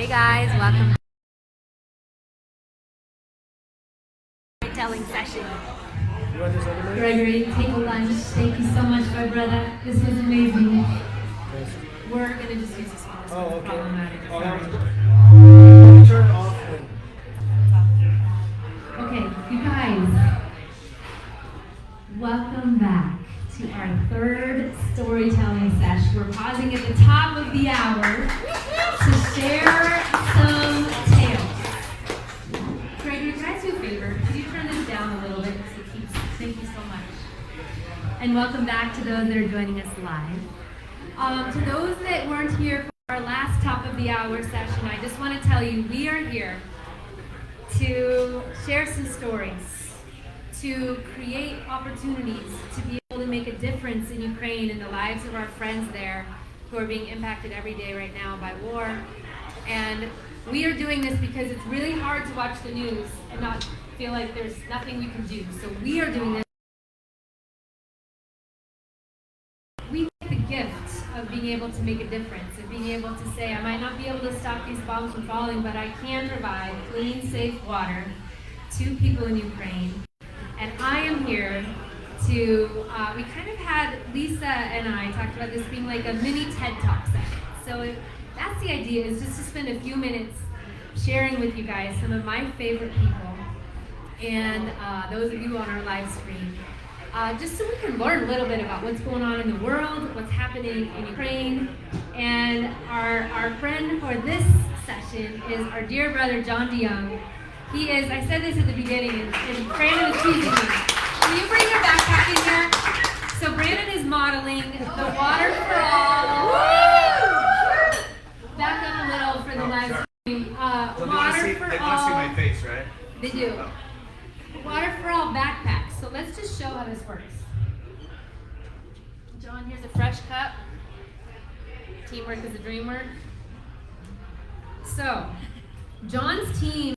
Hey guys, welcome to storytelling session. Gregory, take a lunch. Thank you so much, my brother. This was amazing. We're gonna just use this one. This Oh, one's okay. problematic. Turn off. Okay, you guys, welcome back to our third storytelling sesh. We're pausing at the top of the hour to share some tales. Gregory, can I ask you a favor? Could you turn this down a little bit so it keeps? Thank you so much. And welcome back to those that are joining us live. To those that weren't here for our last top of the hour session, I just want to tell you we are here to share some stories, to create opportunities to be able to make a difference in Ukraine and the lives of our friends there who are being impacted every day right now by war. And we are doing this because it's really hard to watch the news and not feel like there's nothing we can do. So we are doing this. We get the gift of being able to make a difference, of being able to say, I might not be able to stop these bombs from falling, but I can provide clean, safe water to people in Ukraine. And I am here to, we kind of had, Lisa and I talked about this being like a mini TED Talk session. So that's the idea, is just to spend a few minutes sharing with you guys some of my favorite people and those of you on our live stream. Just so we can learn a little bit about what's going on in the world, what's happening in Ukraine. And our friend for this session is our dear brother, John DeYoung. He is, I said this at the beginning, and Brandon was teasing me. Can you bring your backpack in here? So Brandon is modeling the water for all. Back up a little for the live stream. So Water for they all. want to see my face, right? They do. Water for all backpack. So let's just show how this works. John, here's a fresh cup. Teamwork is a dream work. So, John's team,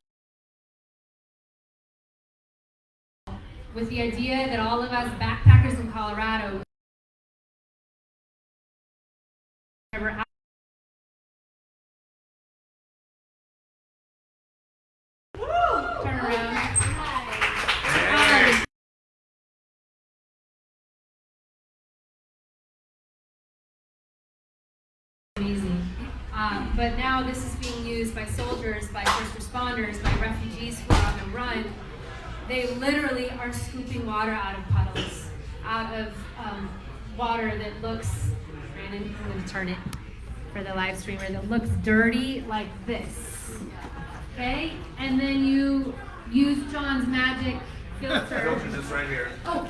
with the idea that all of us backpackers in Colorado turn around. Amazing. But now this is being used by soldiers, by first responders, by refugees who are on the run. They literally are scooping water out of puddles, out of water that looks, Brandon, I'm going to turn it for the live streamer, that looks dirty like this. Okay? And then you use John's magic filter. Filter this right here. Oh,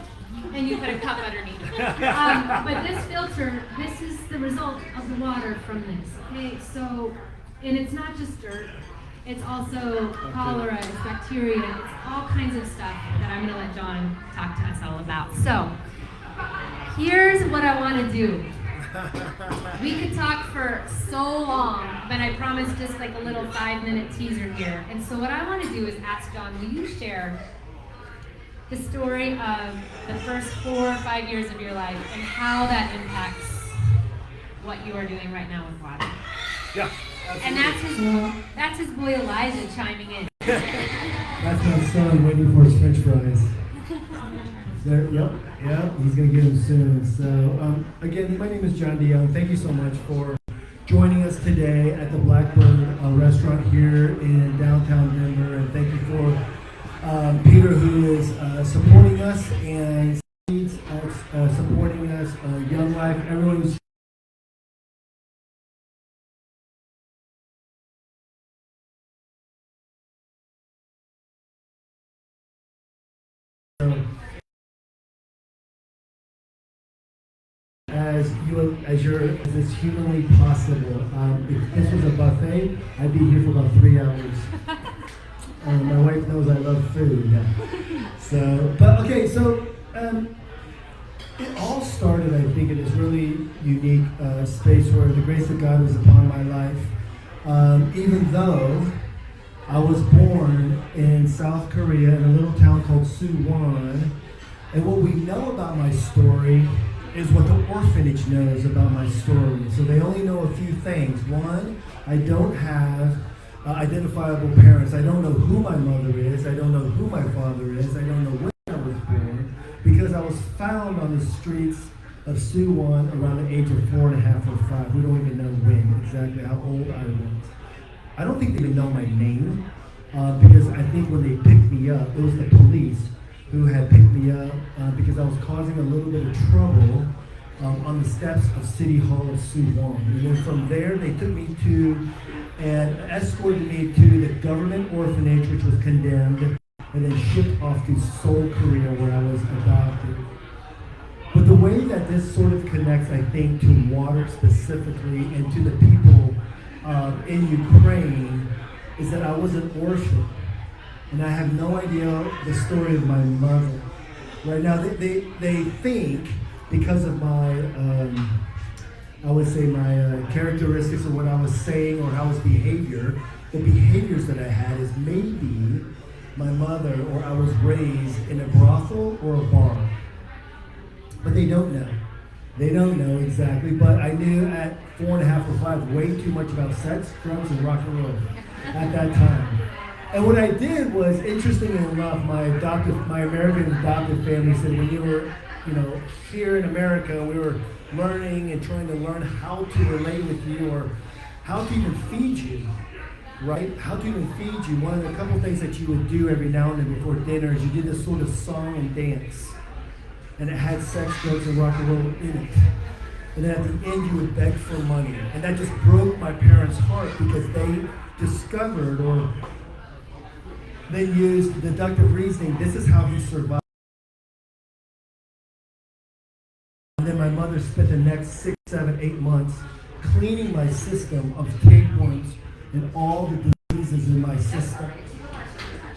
and you put a cup underneath. But this filter, this is the result of the water from this. Okay, so, and it's not just dirt. It's also cholera, it's bacteria, it's all kinds of stuff that I'm going to let John talk to us all about. So, here's what I want to do. We could talk for so long, but I promise just like a little 5-minute teaser here. And so what I want to do is ask John, will you share the story of the first 4 or 5 years of your life and how that impacts what you are doing right now with water? Yeah. And that's his boy Elijah chiming in. That's my son waiting for his French fries. There, yep, he's gonna get them soon. So, again, my name is John DeYoung. Thank you so much for joining us today at the Blackbird restaurant here in downtown Denver. And thank you for Peter, who is supporting us, and supporting us, Young Life, everyone who's as it's humanly possible. If this was a buffet, I'd be here for about 3 hours. My wife knows I love food. So, but okay, so it all started, I think, in this really unique space where the grace of God was upon my life. Even though I was born in South Korea in a little town called Suwon, and what we know about my story is what the orphanage knows about my story. So they only know a few things. One, I don't have identifiable parents. I don't know who my mother is. I don't know who my father is. I don't know when I was born, because I was found on the streets of Suwon around the age of 4.5 or 5. We don't even know when, exactly how old I was. I don't think they even know my name, because I think when they picked me up, it was the police who had picked me up because I was causing a little bit of trouble on the steps of City Hall of Suwon. And then from there, they took me to and escorted me to the government orphanage, which was condemned, and then shipped off to Seoul, Korea, where I was adopted. But the way that this sort of connects, I think, to water specifically and to the people in Ukraine is that I was an orphan. And I have no idea the story of my mother. Right now, they think because of my, I would say my characteristics of what I was saying or how I was behaviors that I had is maybe my mother or I was raised in a brothel or a bar. But they don't know. They don't know exactly, but I knew at 4.5 or 5 way too much about sex, drugs, and rock and roll at that time. And what I did was, interestingly enough, my American adopted family said, when you were, here in America, we were learning and trying to learn how to relate with you or how to even feed you, right? How to even feed you. One of the couple things that you would do every now and then before dinner is you did this sort of song and dance. And it had sex, drugs, and rock and roll in it. And then at the end, you would beg for money. And that just broke my parents' heart because they discovered or they used deductive reasoning. This is how he survived. And then my mother spent the next 6, 7, 8 months cleaning my system of tapeworms and all the diseases in my system.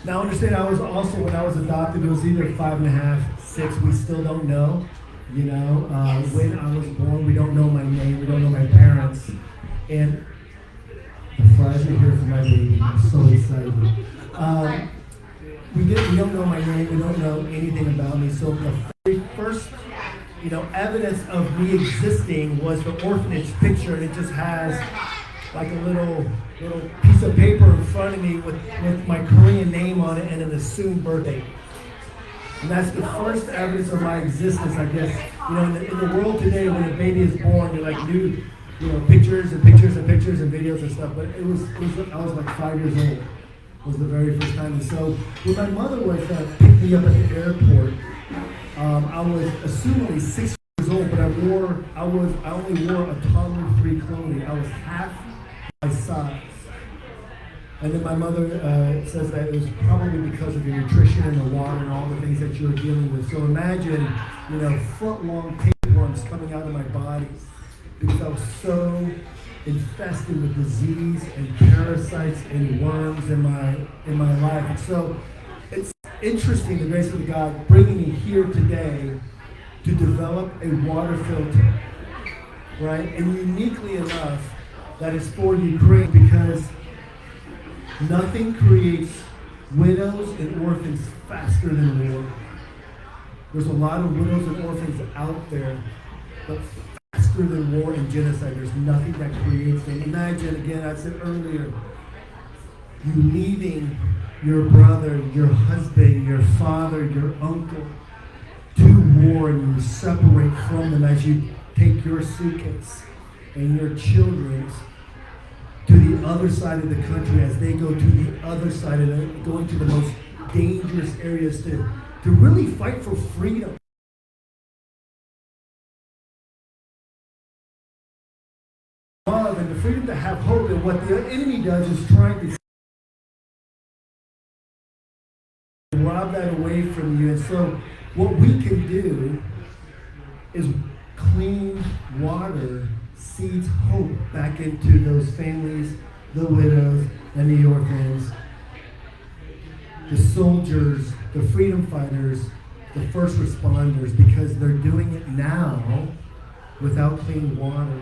Now understand, I was also, when I was adopted, it was either 5.5, 6, we still don't know, when I was born, we don't know my name, we don't know my parents, and the fries are here for my baby, I'm so excited. We don't know my name, we don't know anything about me, so the very first, evidence of me existing was the orphanage picture, and it just has like a little piece of paper in front of me with my Korean name on it and an assumed birth date. And that's the first evidence of my existence, I guess. In the world today, when a baby is born, they're like new, pictures and pictures and pictures and videos and stuff. But I was like 5 years old. Was the very first time. And so when my mother was picked me up at the airport, I was assumingly 6 years old, but I only wore a toddler-free clothing. I was half my size. And then my mother says that it was probably because of your nutrition and the water and all the things that you were dealing with. So imagine, foot-long tapeworms coming out of my body because I was so infested with disease and parasites and worms in my life. And so it's interesting, the grace of God bringing me here today to develop a water filter, right? And uniquely enough, that is for Ukraine because nothing creates widows and orphans faster than war. There's a lot of widows and orphans out there, but faster than war and genocide, there's nothing that creates them. Imagine, again, I said earlier, you leaving your brother, your husband, your father, your uncle to war, and you separate from them as you take your suitcase and your children's to the other side of the country as they go to the other side of going to the most dangerous areas to really fight for freedom. Love and the freedom to have hope, and what the enemy does is trying to rob that away from you. And so what we can do is clean water seeds hope back into those families, the widows, and the orphans, the soldiers, the freedom fighters, the first responders, because they're doing it now without clean water.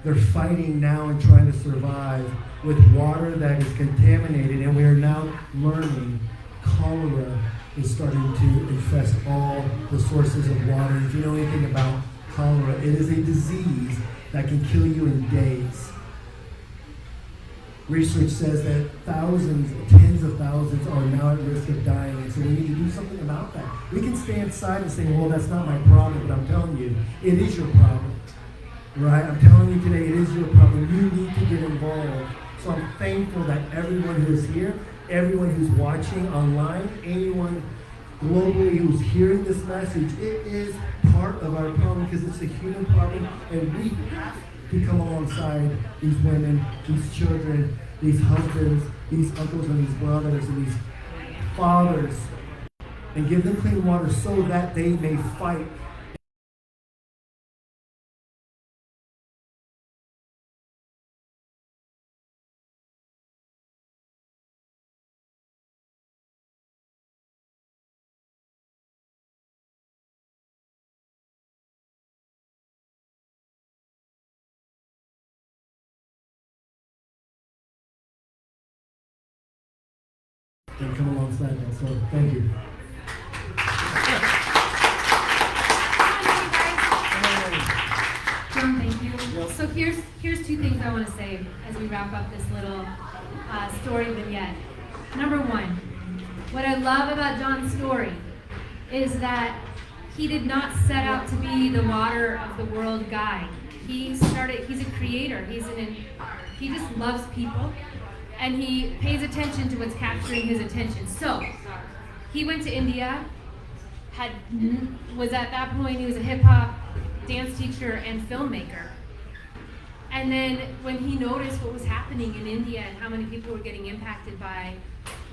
They're fighting now and trying to survive with water that is contaminated, and we are now learning cholera is starting to infest all the sources of water. If you know anything about cholera. It is a disease that can kill you in days. Research says that thousands, tens of thousands are now at risk of dying, and so we need to do something about that. We can stay inside and say, well, that's not my problem, but I'm telling you, it is your problem, right? I'm telling you today, it is your problem. You need to get involved. So I'm thankful that everyone who is here, everyone who's watching online, anyone globally who's hearing this message, it is part of our problem because it's a human problem, and we have to come alongside these women, these children, these husbands, these uncles and these brothers and these fathers, and give them clean water so that they may fight. And come alongside that. So thank you. John, thank you. So here's two things I want to say as we wrap up this little story vignette. Number one, what I love about John's story is that he did not set out to be the water of the world guy. He's a creator. He just loves people. And he pays attention to what's capturing his attention. So, he went to India, was at that point, he was a hip hop dance teacher and filmmaker. And then when he noticed what was happening in India and how many people were getting impacted by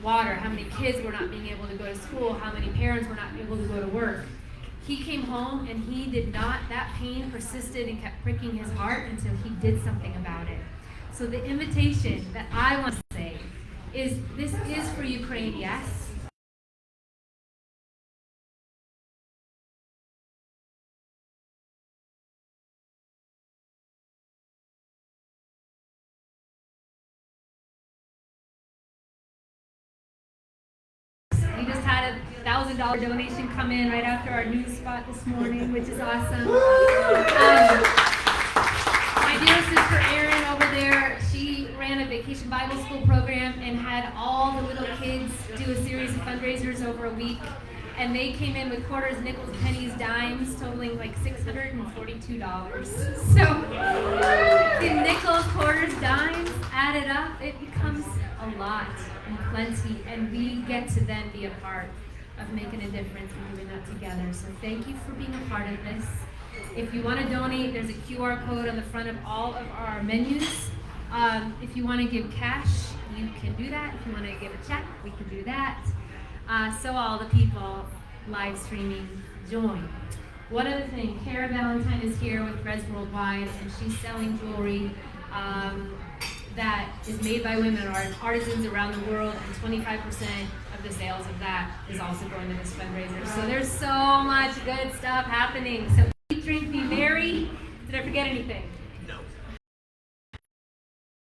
water, how many kids were not being able to go to school, how many parents were not able to go to work, he came home and that pain persisted and kept pricking his heart until he did something about it. So the invitation that I want to say is, this is for Ukraine, yes. We just had a $1,000 donation come in right after our news spot this morning, which is awesome. My dear sister Erin over there, she ran a vacation Bible school program and had all the little kids do a series of fundraisers over a week. And they came in with quarters, nickels, pennies, dimes, totaling like $642. So the nickels, quarters, dimes added up, it becomes a lot and plenty. And we get to then be a part of making a difference and doing that together. So thank you for being a part of this. If you want to donate, there's a QR code on the front of all of our menus. If you want to give cash, you can do that. If you want to give a check, we can do that. So all the people live streaming, join. One other thing, Cara Valentine is here with Res Worldwide, and she's selling jewelry that is made by women or artisans around the world, and 25% of the sales of that is also going to this fundraiser. So there's so much good stuff happening. So eat, drink, be merry. Did I forget anything?